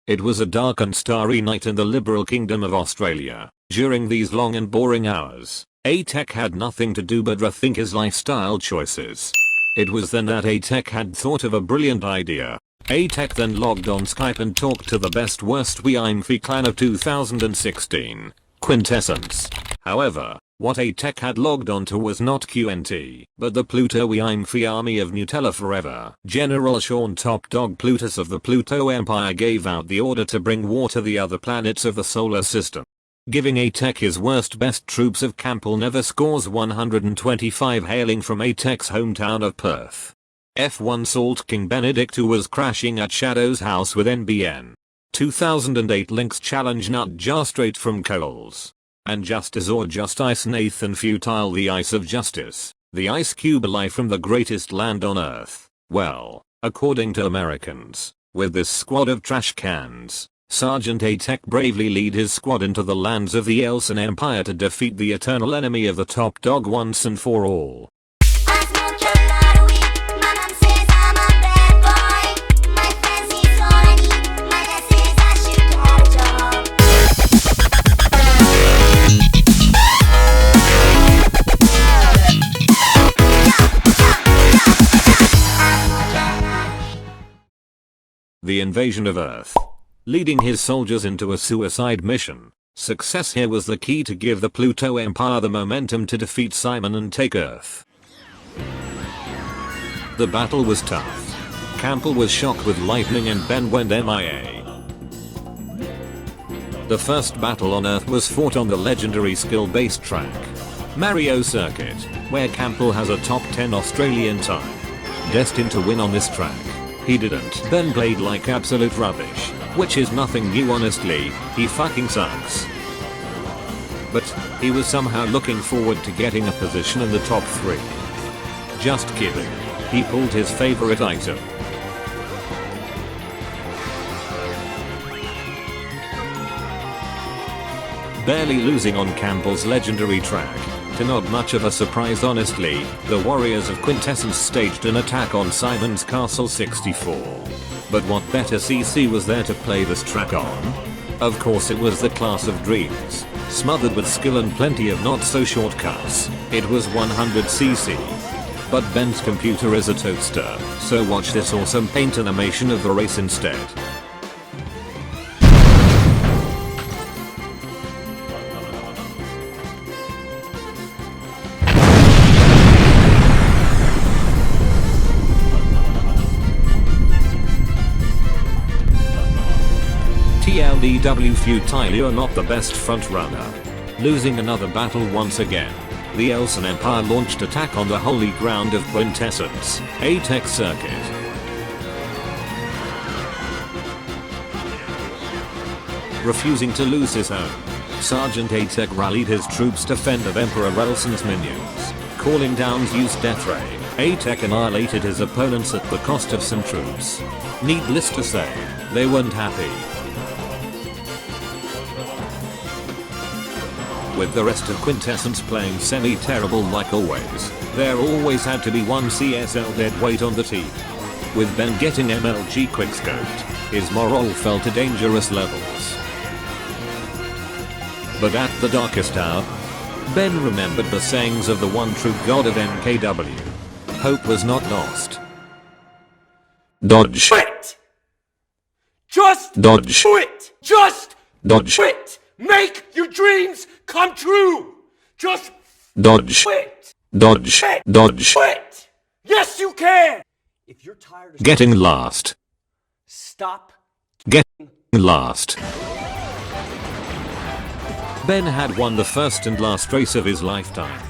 It was a dark and starry night in the liberal kingdom of Australia. During these long and boring hours, Atek had nothing to do but rethink his lifestyle choices. It was then that Atek had thought of a brilliant idea. Atek then logged on Skype and talked to the best worst Wii Fit clan of 2016, Quintessence. However, what Atek had logged onto was not QNT, but the Pluto Wii Fit army of Nutella Forever. General Sean Top Dog Plutus of the Pluto Empire gave out the order to bring war to the other planets of the solar system. Giving Atek his worst best troops of Kampel never scores 125 hailing from Atek's hometown of Perth. F1 Salt King Benedict, who was crashing at Shadow's house with NBN 2008 links challenge nut jar straight from Coles. And Justice or Just Ice Nathan Futile the Ice of Justice, the Ice Cube alive from the greatest land on earth. Well, according to Americans, with this squad of trash cans, Sergeant Atek bravely lead his squad into the lands of the Elson Empire to defeat the eternal enemy of the top dog once and for all. The invasion of Earth. Leading his soldiers into a suicide mission. Success here was the key to give the Pluto Empire the momentum to defeat Simon and take Earth. The battle was tough. Kampel was shocked with lightning and Ben went MIA. The first battle on Earth was fought on the legendary skill-based track, Mario Circuit, where Kampel has a top 10 Australian time. Destined to win on this track. He didn't. Ben played like absolute rubbish, which is nothing new honestly, he fucking sucks. But, he was somehow looking forward to getting a position in the top 3. Just kidding. He pulled his favorite item. Barely losing on Kampel's legendary track. To not much of a surprise honestly, the warriors of Quintessence staged an attack on Simon's Castle 64. But what better CC was there to play this track on? Of course it was the Class of Dreams, smothered with skill and plenty of not so shortcuts. It was 100cc. But Ben's computer is a toaster, so watch this awesome paint animation of the race instead. TLDW futile, you're not the best front runner. Losing another battle once again. The Elson Empire launched attack on the holy ground of Quintessence, Atek Circuit. Refusing to lose his home, Sergeant Atek rallied his troops to fend of Emperor Elson's minions. Calling down Zeus' death ray, Atek annihilated his opponents at the cost of some troops. Needless to say, they weren't happy. With the rest of Quintessence playing semi-terrible like always, there always had to be one CSL deadweight on the team. With Ben getting MLG quickscoped, his morale fell to dangerous levels. But at the darkest hour, Ben remembered the sayings of the one true god of MKW. Hope was not lost. Dodge. Quit! Just Dodge. quit! Just Dodge. quit! Make your dreams come true! Just Dodge. quit! Dodge. Quit! Dodge. Quit! Yes, you can! If you're tired of Getting last. stop. Getting last. Ben had won the first and last race of his lifetime.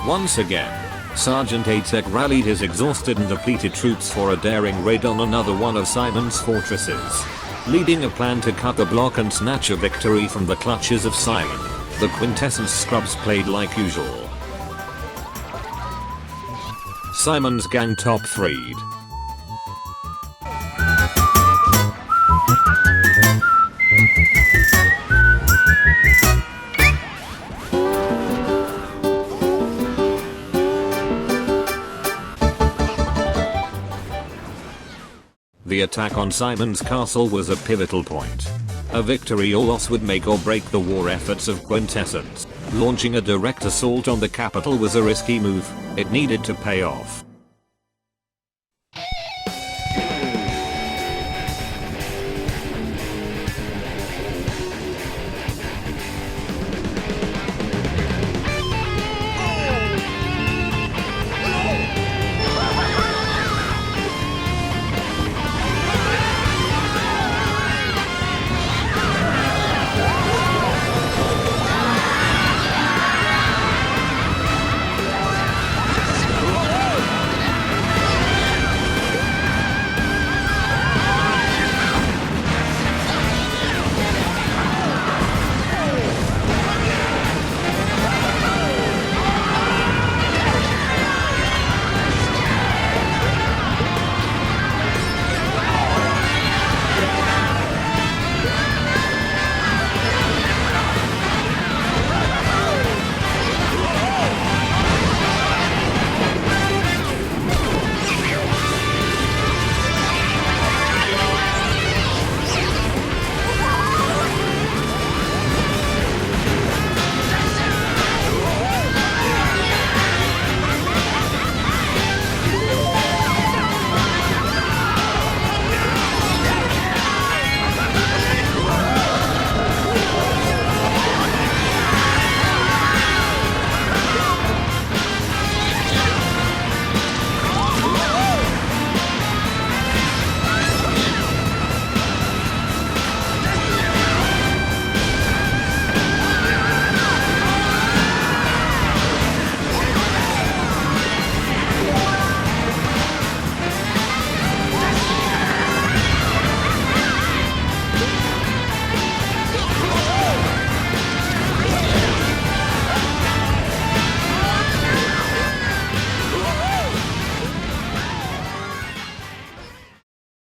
Once again, Sergeant Atek rallied his exhausted and depleted troops for a daring raid on another one of Simon's fortresses. Leading a plan to cut the block and snatch a victory from the clutches of Simon, the Quintessence scrubs played like usual. Simon's gang top 3'd. The attack on Simon's castle was a pivotal point. A victory or loss would make or break the war efforts of Quintessence. Launching a direct assault on the capital was a risky move. It needed to pay off.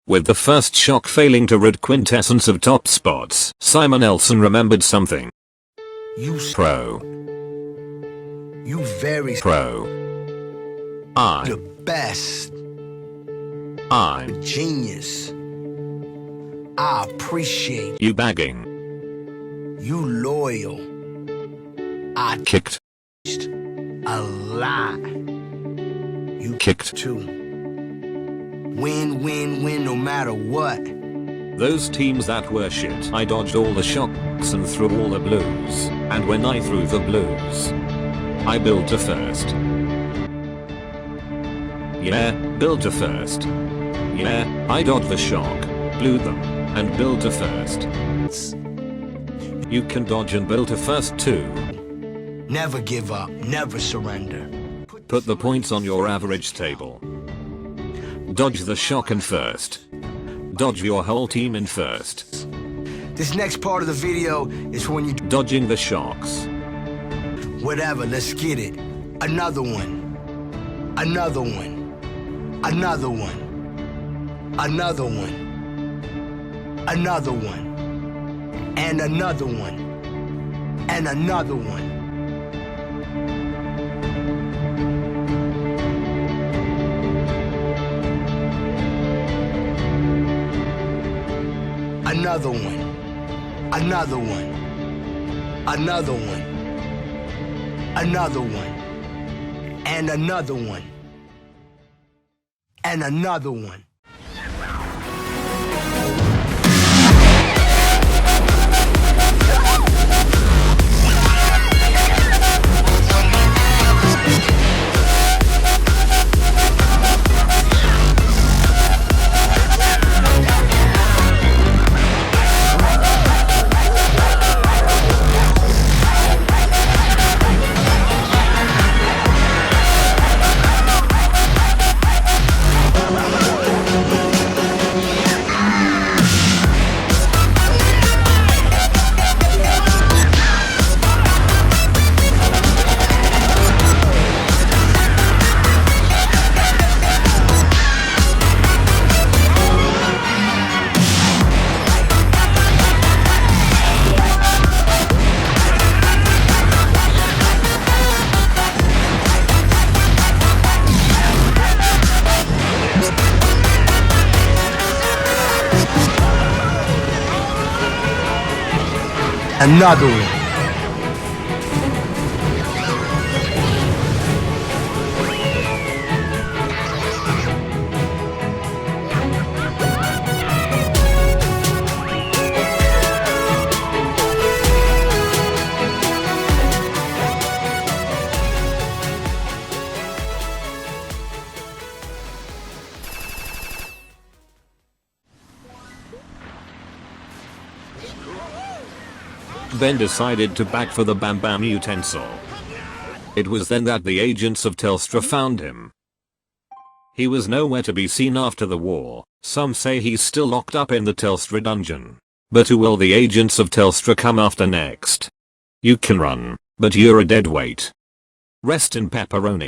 With the first shock failing to rid Quintessence of top spots, Simon Elson remembered something. You Pro. You very Pro. I'm the best. I'm Genius. I appreciate you bagging. you loyal. I Kicked. a lot. You Kicked. too. Win, win, win no matter what. Those teams that were shit. I dodged all the shocks and threw all the blues. And when I threw the blues, I built a first. Yeah, built a first. Yeah, I dodged the shock, blew them, and built a first. You can dodge and build a first too. Never give up, never surrender. Put the points on your average table. Dodge the shock in first. Dodge your whole team in first. This next part of the video is when you Dodging the shocks. whatever, let's get it. Another one. Another one. Another one. Another one. Another one. And another one. And another one. Another one. Another one. Another one. Another one. And another one. And another one. Another one. Then decided to back for the Bam Bam utensil. It was then that the agents of Telstra found him. He was nowhere to be seen after the war. Some say he's still locked up in the Telstra dungeon. But who will the agents of Telstra come after next? You can run, but you're a dead weight. Rest in pepperoni.